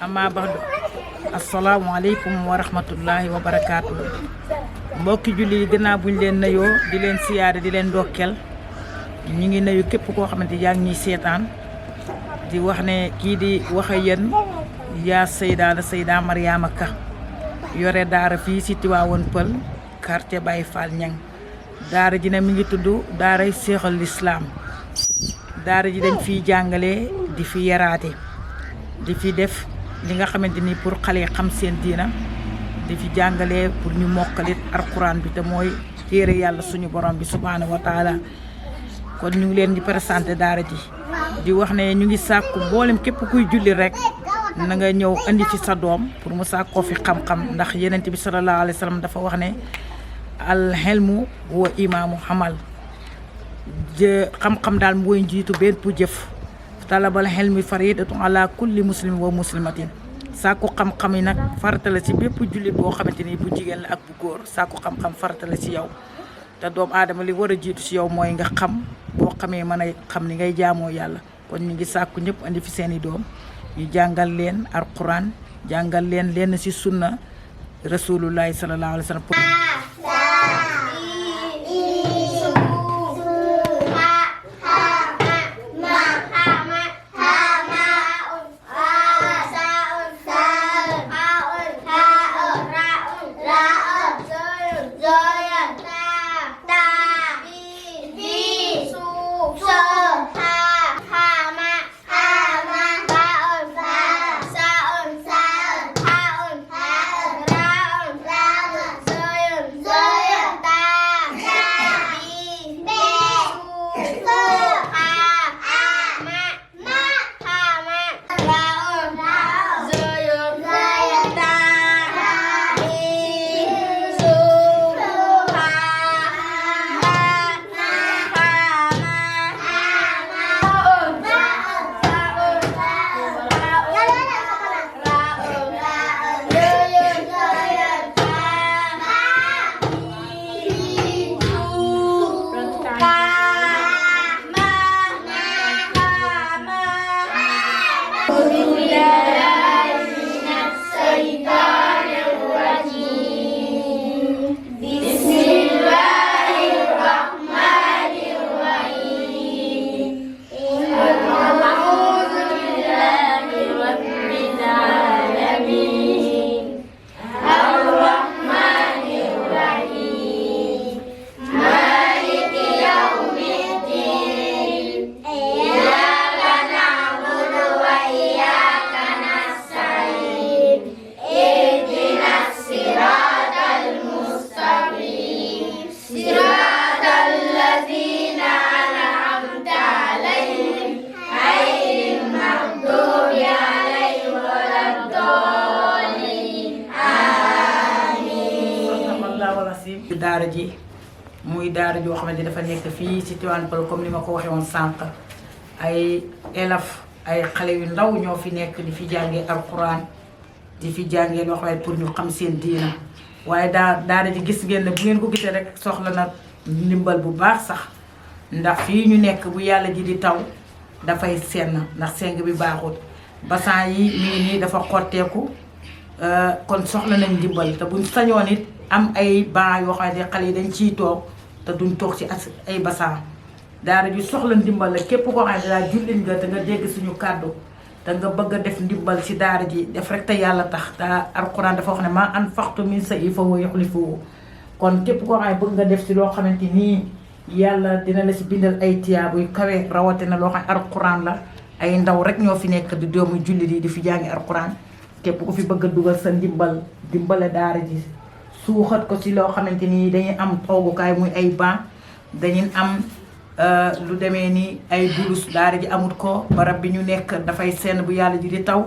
amma baxdu asalaamaaleykum wa rahmatullahi wa barakaatu mbokki julli yi gannaaw buñ leen nuyoo di leen siyaare di leen ndokkeel ñu ngi nuyu képp koo xamante yaa ngi ñuy seetaan di wax ne kii di wax ak yéen yaa Seyda Mariama Ka yore daara fii si Tivaouane Peulh quartier Baye Fall Niang daara ji ne mi ngi tudd daaray Seexul Lislaam daara ji dañ fiy jàngale di fi yaraate di fi def li nga xamante ni pour xale yi xam seen diina di fi jàngale pour ñu mokkalit alquran bi te mooy téere yàlla suñu borom bi subhaanahu wa taala kon ñu ngi leen di présenté daara ji di wax ne ñu ngi sàkku mboolem képp kuy julli rek na nga ñëw andi fi sa doom pour mu sàkkoo fi xam-xam ndax yenent bi sallallahu alayhi wa sallam dafa wax ne al helmu wa imaamu xamal xam-xam daal mooy njiitu benn bu jëf talabal helmi faridatun ala kulli muslim wa muslimatin sàkku xam-xam yi nag farata la ci bépp jullit boo xamante ni bu jigéen la ak bu góor sàkku xam-xam farata la ci yow te doomu aadama li war a jiitu ci yow mooy nga xam boo xamee mën a xam ni ngay jaamoo yàlla kon ñu ngi sàkku ñëpp andi fi seeni doom ñu jàngal leen alquran jàngal leen lenn ci sunna rasulullahi sallallahu alayhi wa sallam. daara ji muy daara joo xamante dafa nekk fii ci Tivaouane Peulh comme ni ma ko waxee woon sànq ay élèves ay xale yu ndaw ñoo fi nekk di fi jàngee alquran di fi jàngee loo xam ne pour ñu xam seen diina waaye daara ji gis ngeen ne bu ngeen ko gisee rek soxla na ndimbal bu baax sax ndax fii ñu nekk bu yàlla ji di taw dafay senn ndax seng bi baaxut basan yi mi ngi nii dafa xotteeku kon soxla nañ ndimbal te buñ sañoon it am ay ban yoo xam ne xale yi dañ ciy toog te duñ toog ci ay basan daara ji soxla ndimbal la képp koo xam ne daa jullit nga te nga dégg suñu kàddu te nga bëgg a def ndimbal ci daara ji def rek te yàlla tax te alquran dafa wax ne maa anfaqtu min shay'in fa huwa yukhlifuhu kon képp koo xam ne bëgg nga def ci loo xamante nii yàlla dina la ci bindal ay tiyaabu yu kawe rawatina loo xam ne alquran la ay ndaw rek ñoo fi nekk di doomu jullit yi di fi jàngi alquran képp ku fi bëgg a dugal sa dimbale daara ji suuxat ko ci loo xamante ni dañuy am toogukaay muy ay banc dañuy am lu demee ni ay bulus daara ji amut ko barab bi ñu nekk dafay senn bu yàlla ji di taw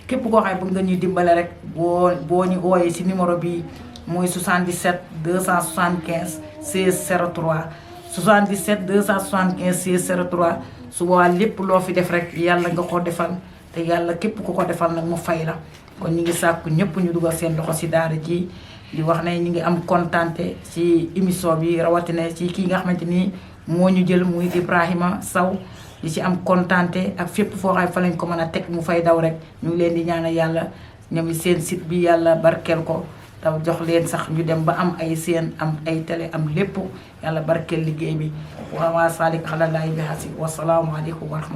képp koo xam ne bëgg nga ñuy dimbale rek boo ñu ooyee ci numéro bi muy 77 275 16 03 77 275 16 03 su boobaa lépp loo fi def rek yàlla nga ko defal te yàlla képp ku ko defal nag mu fay la kon ñu ngi sàkku ñëpp ñu dugal seen loxo ci daara ji di wax ne ñu ngi am kontante ci émission bi rawatina ci kii nga xamante ni moo ñu jël muy Ibrahima Sow di ci am kontante ak fépp foo xam fa lañ ko mën a teg mu fay daw rek ñu ngi leen di ñaanal yàlla ñoom seen site bi yàlla barkeel ko taw jox leen sax ñu dem ba am ay seen am ay télé am lépp yàlla barkeel liggéey bi wa maa zaalika alallaahi bi aziiz wa salaamu aleykum wa rahmatulah